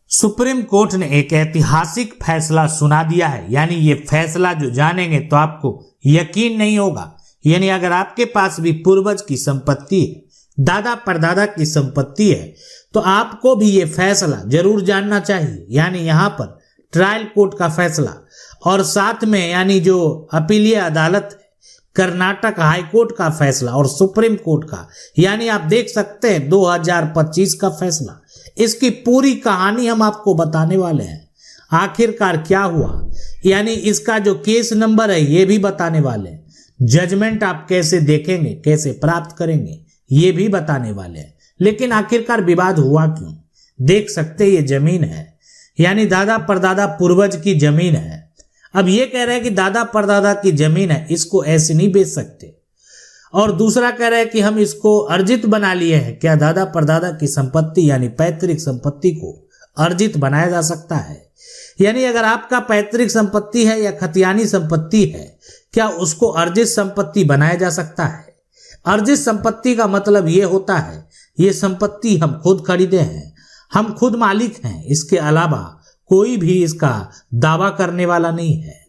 Supreme court ने एक ऐतिहासिक फैसला सुना दिया है। यानी ये फैसला जो जानेंगे तो आपको यकीन नहीं होगा। यानी अगर आपके पास भी पूर्वज की संपत्ति है, दादा परदादा की संपत्ति है, तो आपको भी ये फैसला जरूर जानना चाहिए। यानी यहाँ पर ट्रायल कोर्ट का फैसला और साथ में यानी जो अपीलीय अदालत है, कर्नाटक हाई कोर्ट का फैसला और सुप्रीम कोर्ट का, यानी आप देख सकते हैं 2025 का फैसला। इसकी पूरी कहानी हम आपको बताने वाले हैं। आखिरकार क्या हुआ, यानी इसका जो केस नंबर है ये भी बताने वाले हैं। जजमेंट आप कैसे देखेंगे, कैसे प्राप्त करेंगे, ये भी बताने वाले हैं। लेकिन आखिरकार विवाद हुआ क्यों? देख सकते ये जमीन है, यानी दादा परदादा पूर्वज की जमीन है। अब ये कह रहे हैं कि दादा परदादा की जमीन है, इसको ऐसे नहीं बेच सकते। और दूसरा कह रहे हैं कि हम इसको अर्जित बना लिए हैं। क्या दादा परदादा की संपत्ति यानी पैतृक संपत्ति को अर्जित बनाया जा सकता है? यानी अगर आपका पैतृक संपत्ति है या खतियानी संपत्ति है, क्या उसको अर्जित संपत्ति बनाया जा सकता है? अर्जित संपत्ति का मतलब ये होता है ये संपत्ति हम खुद खरीदे हैं, हम खुद मालिक हैं, इसके अलावा कोई भी इसका दावा करने वाला नहीं है,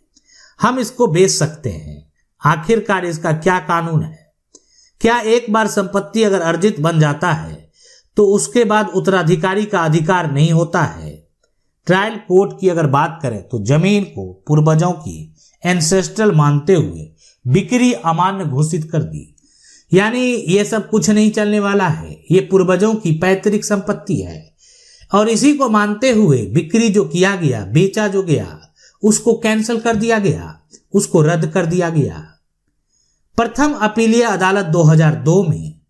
हम इसको बेच सकते हैं। आखिरकार इसका क्या कानून है? क्या एक बार संपत्ति अगर अर्जित बन जाता है तो उसके बाद उत्तराधिकारी का अधिकार नहीं होता है? ट्रायल कोर्ट की अगर बात करें तो जमीन को पूर्वजों की एंसेस्ट्रल मानते हुए बिक्री अमान्य घोषित कर दी। यानी ये सब कुछ नहीं चलने वाला है, ये पूर्वजों की पैतृक संपत्ति है और इसी को मानते हुए बिक्री जो किया गया, बेचा जो गया, उसको कैंसिल कर दिया गया, उसको रद्द कर दिया गया। प्रथम अपीलीय अदालत 2002 में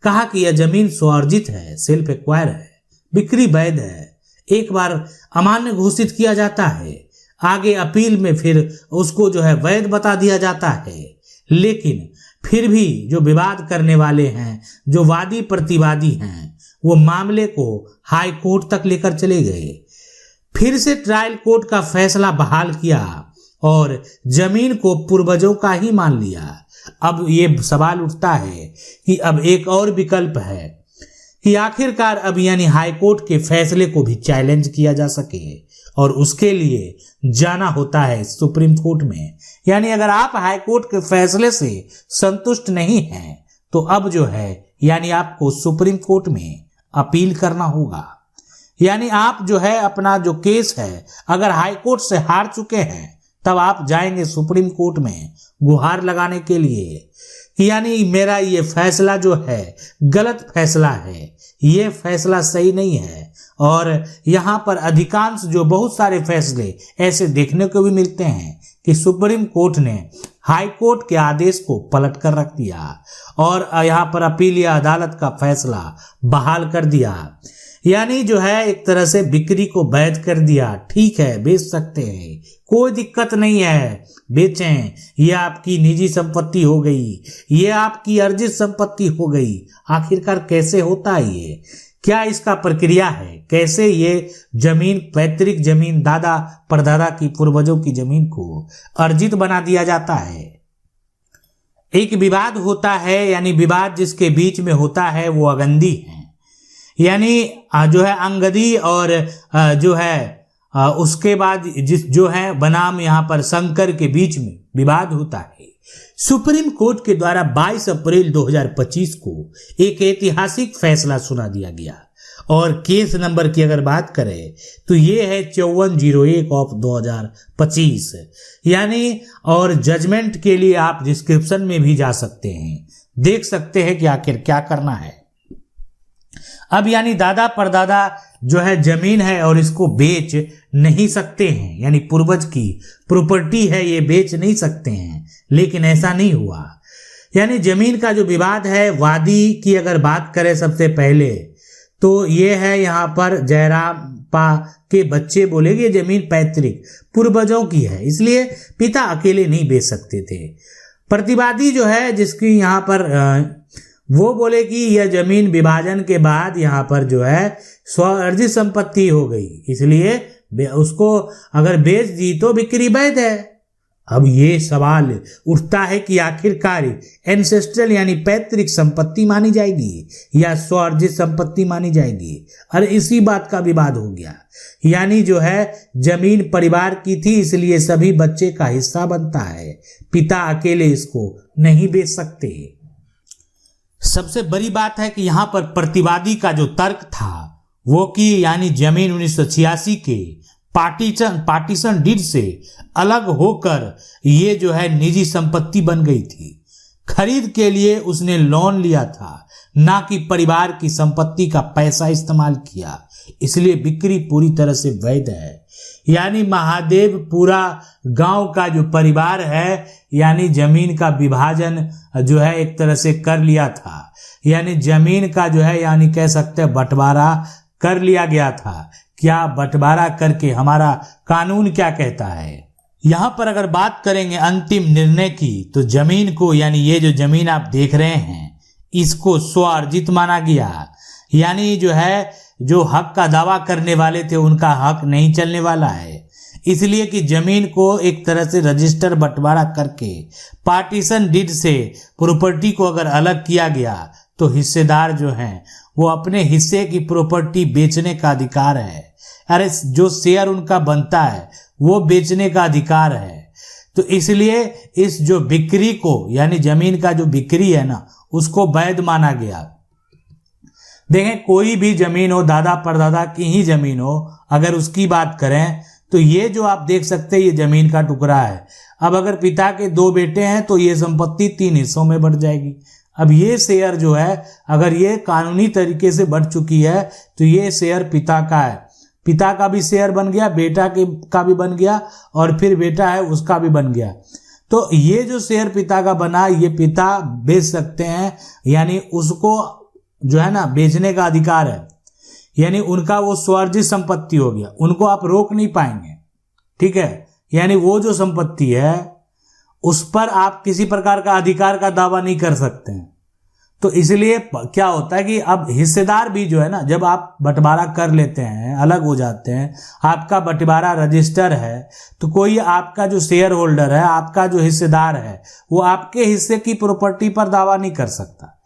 कहा कि यह जमीन स्वार्जित है, सेल्फ एक्वायर है, बिक्री वैध है, एक बार अमान्य घोषित किया जाता है, आगे अपील में फिर उसको जो है वैध बता दिया जाता है। लेकिन फिर भी जो विवाद करने वाले हैं, जो वादी प्रतिवादी हैं, वो मामले को हाई कोर्ट तक लेकर चले गए। फिर से ट्रायल कोर्ट का फैसला बहाल किया और जमीन को पूर्वजों का ही मान लिया। अब ये सवाल उठता है कि अब एक और विकल्प है कि आखिरकार अब यानी हाई कोर्ट के फैसले को भी चैलेंज किया जा सके और उसके लिए जाना होता है सुप्रीम कोर्ट में। यानी अगर आप हाई कोर्ट के फैसले से संतुष्ट नहीं हैं तो अब जो है यानी आपको सुप्रीम कोर्ट में अपील करना होगा। यानी आप जो है अपना जो केस है अगर हाई कोर्ट से हार चुके हैं तब आप जाएंगे सुप्रीम कोर्ट में गुहार लगाने के लिए कि यानी मेरा ये फैसला जो है गलत फैसला है, ये फैसला सही नहीं है। और यहाँ पर अधिकांश जो बहुत सारे फैसले ऐसे देखने को भी मिलते हैं कि सुप्रीम कोर्ट ने हाई कोर्ट के आदेश को पलट कर रख दिया और यहाँ पर अपीलीय अदालत का फैसला बहाल कर दिया। यानी जो है एक तरह से बिक्री को वैध कर दिया। ठीक है, बेच सकते हैं, कोई दिक्कत नहीं है, बेचें, ये आपकी निजी संपत्ति हो गई, ये आपकी अर्जित संपत्ति हो गई। आखिरकार कैसे होता है ये? क्या इसका प्रक्रिया है? कैसे ये जमीन, पैतृक जमीन, दादा परदादा की पूर्वजों की जमीन को अर्जित बना दिया जाता है? एक विवाद होता है, यानी विवाद जिसके बीच में होता है वो अगंदी है। यानी जो है अंगदी और जो है उसके बाद जो है बनाम यहाँ पर शंकर के बीच में विवाद होता है। सुप्रीम कोर्ट के द्वारा 22 अप्रैल 2025 को एक ऐतिहासिक फैसला सुना दिया गया और केस नंबर की अगर बात करें तो ये है 5401 ऑफ 2025। यानी और जजमेंट के लिए आप डिस्क्रिप्शन में भी जा सकते हैं, देख सकते हैं कि आखिर क्या करना है। अब यानी दादा परदादा जो है जमीन है और इसको बेच नहीं सकते हैं, यानी पूर्वज की प्रॉपर्टी है, ये बेच नहीं सकते हैं। लेकिन ऐसा नहीं हुआ। यानी जमीन का जो विवाद है, वादी की अगर बात करें सबसे पहले तो ये है यहाँ पर जयराम पा के बच्चे बोलेंगे जमीन पैतृक पूर्वजों की है, इसलिए पिता अकेले नहीं बेच सकते थे। प्रतिवादी जो है जिसकी यहाँ पर वो बोले कि यह जमीन विभाजन के बाद यहाँ पर जो है स्वअर्जित संपत्ति हो गई, इसलिए उसको अगर बेच दी तो बिक्री वैध है अब ये सवाल उठता है कि आखिरकार एंसेस्ट्रल यानी पैतृक संपत्ति मानी जाएगी या स्वार्जित संपत्ति मानी जाएगी। अरे इसी बात का विवाद हो गया। यानी जो है जमीन परिवार की थी, इसलिए सभी बच्चे का हिस्सा बनता है, पिता अकेले इसको नहीं बेच सकते। सबसे बड़ी बात है कि यहाँ पर प्रतिवादी का जो तर्क था वो कि यानी जमीन 1986 के पार्टीशन डीड से अलग होकर ये जो है निजी संपत्ति बन गई थी। खरीद के लिए उसने लोन लिया था, ना कि परिवार की संपत्ति का पैसा इस्तेमाल किया, इसलिए बिक्री पूरी तरह से वैध है। यानी महादेव पूरा गांव का जो परिवार है, यानी जमीन का विभाजन जो है एक तरह से कर लिया था, यानी जमीन का जो है यानी कह सकते हैं बंटवारा कर लिया गया था। क्या बंटवारा करके हमारा कानून क्या कहता है? यहां पर अगर बात करेंगे अंतिम निर्णय की, तो जमीन को यानी ये जो जमीन आप देख रहे हैं इसको स्वार्जित माना गया। यानी जो है जो हक का दावा करने वाले थे उनका हक नहीं चलने वाला है, इसलिए कि जमीन को एक तरह से रजिस्टर बंटवारा करके पार्टीशन डीड से प्रॉपर्टी को अगर अलग किया गया तो हिस्सेदार जो हैं वो अपने हिस्से की प्रॉपर्टी बेचने का अधिकार है। अरे जो शेयर उनका बनता है वो बेचने का अधिकार है। तो इसलिए इस जो बिक्री को यानी जमीन का जो बिक्री है ना उसको वैध माना गया। देखें कोई भी जमीन हो, दादा परदादा की ही जमीन हो, अगर उसकी बात करें तो ये जो आप देख सकते हैं ये जमीन का टुकड़ा है। अब अगर पिता के 2 बेटे हैं तो ये संपत्ति 3 हिस्सों में बढ़ जाएगी। अब ये शेयर जो है अगर ये कानूनी तरीके से बढ़ चुकी है तो ये शेयर पिता का है, पिता का भी शेयर बन गया, बेटा का भी बन गया, और फिर बेटा है उसका भी बन गया। तो ये जो शेयर पिता का बना ये पिता बेच सकते हैं, यानी उसको जो है ना बेचने का अधिकार है, यानी उनका वो स्वार्जित संपत्ति हो गया, उनको आप रोक नहीं पाएंगे। ठीक है, यानी वो जो संपत्ति है उस पर आप किसी प्रकार का अधिकार का दावा नहीं कर सकते हैं। तो इसलिए क्या होता है कि अब हिस्सेदार भी जो है ना, जब आप बंटवारा कर लेते हैं, अलग हो जाते हैं, आपका बंटवारा रजिस्टर है, तो कोई आपका जो शेयर होल्डर है, आपका जो हिस्सेदार है, वो आपके हिस्से की प्रॉपर्टी पर दावा नहीं कर सकता।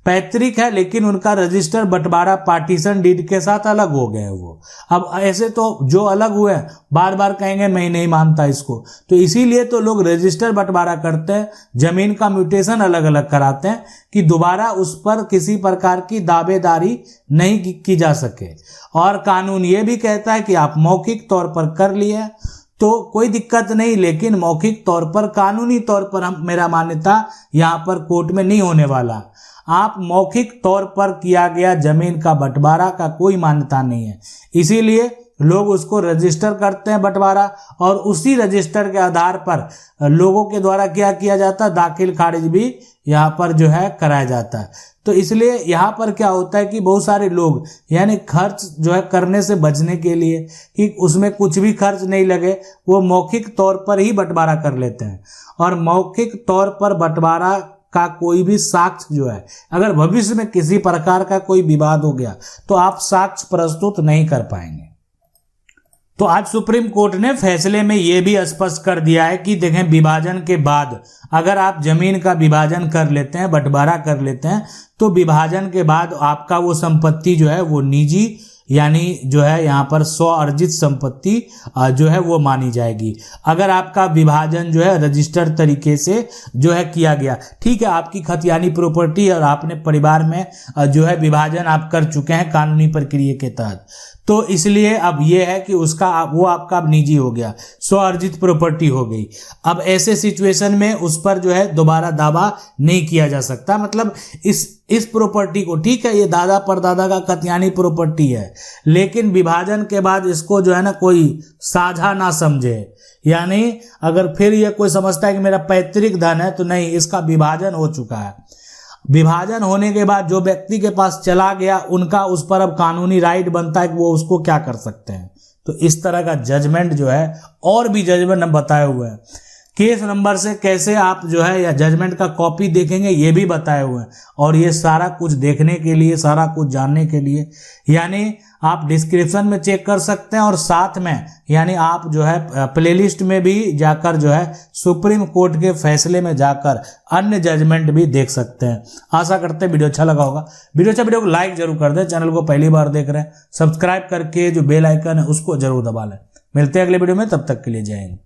पैतृक है लेकिन उनका रजिस्टर बंटवारा पार्टीशन डीड के साथ अलग हो गए वो। अब ऐसे तो जो अलग हुए बार बार कहेंगे मैं नहीं मानता इसको, तो इसीलिए तो लोग रजिस्टर बंटवारा करते हैं, जमीन का म्यूटेशन अलग अलग कराते हैं कि दोबारा उस पर किसी प्रकार की दावेदारी नहीं की जा सके। और कानून ये भी कहता है कि आप मौखिक तौर पर कर लिए तो कोई दिक्कत नहीं, लेकिन मौखिक तौर पर कानूनी तौर पर मेरा मान्यता यहाँ पर कोर्ट में नहीं होने वाला। आप मौखिक तौर पर किया गया जमीन का बंटवारा का कोई मान्यता नहीं है, इसीलिए लोग उसको रजिस्टर करते हैं बंटवारा, और उसी रजिस्टर के आधार पर लोगों के द्वारा क्या किया जाता है, दाखिल खारिज भी यहाँ पर जो है कराया जाता है। तो इसलिए यहाँ पर क्या होता है कि बहुत सारे लोग यानी खर्च जो है करने से बचने के लिए कि उसमें कुछ भी खर्च नहीं लगे, वो मौखिक तौर पर ही बंटवारा कर लेते हैं। और मौखिक तौर पर बंटवारा का कोई भी साक्ष्य जो है, अगर भविष्य में किसी प्रकार का कोई विवाद हो गया तो आप साक्ष्य प्रस्तुत नहीं कर पाएंगे। तो आज सुप्रीम कोर्ट ने फैसले में यह भी स्पष्ट कर दिया है कि देखें विभाजन के बाद अगर आप जमीन का विभाजन कर लेते हैं, बंटवारा कर लेते हैं, तो विभाजन के बाद आपका वो संपत्ति जो है वो निजी यानी जो है यहाँ पर स्वअर्जित संपत्ति जो है वो मानी जाएगी। अगर आपका विभाजन जो है रजिस्टर्ड तरीके से जो है किया गया, ठीक है, आपकी खतियानी प्रॉपर्टी और आपने परिवार में जो है विभाजन आप कर चुके हैं कानूनी प्रक्रिया के तहत, तो इसलिए अब ये है कि उसका वो आपका अब निजी हो गया, स्वअर्जित प्रॉपर्टी हो गई। अब ऐसे सिचुएशन में उस पर जो है दोबारा दावा नहीं किया जा सकता। मतलब इस प्रॉपर्टी को, ठीक है, ये दादा परदादा का खतियानी प्रॉपर्टी है, लेकिन विभाजन के बाद इसको जो है ना कोई साझा ना समझे, यानी अगर फिर ये कोई समझता है कि मेरा पैतृक धन है, तो नहीं, इसका विभाजन हो चुका है। विभाजन होने के बाद जो व्यक्ति के पास चला गया उनका उस पर अब कानूनी राइट बनता है कि वो उसको क्या कर सकते हैं। तो इस तरह का जजमेंट जो है, और भी जजमेंट हम बताए हुए हैं, केस नंबर से कैसे आप जो है या जजमेंट का कॉपी देखेंगे ये भी बताए हुए हैं। और ये सारा कुछ देखने के लिए, सारा कुछ जानने के लिए, यानी आप डिस्क्रिप्शन में चेक कर सकते हैं और साथ में यानी आप जो है प्लेलिस्ट में भी जाकर जो है सुप्रीम कोर्ट के फैसले में जाकर अन्य जजमेंट भी देख सकते हैं। आशा करते हैं वीडियो अच्छा लगा होगा। वीडियो को लाइक जरूर कर दें। चैनल को पहली बार देख रहे हैं सब्सक्राइब करके जो बेल आइकन है उसको जरूर दबा लें। मिलते हैं अगले वीडियो में, तब तक के लिए जय हिंद।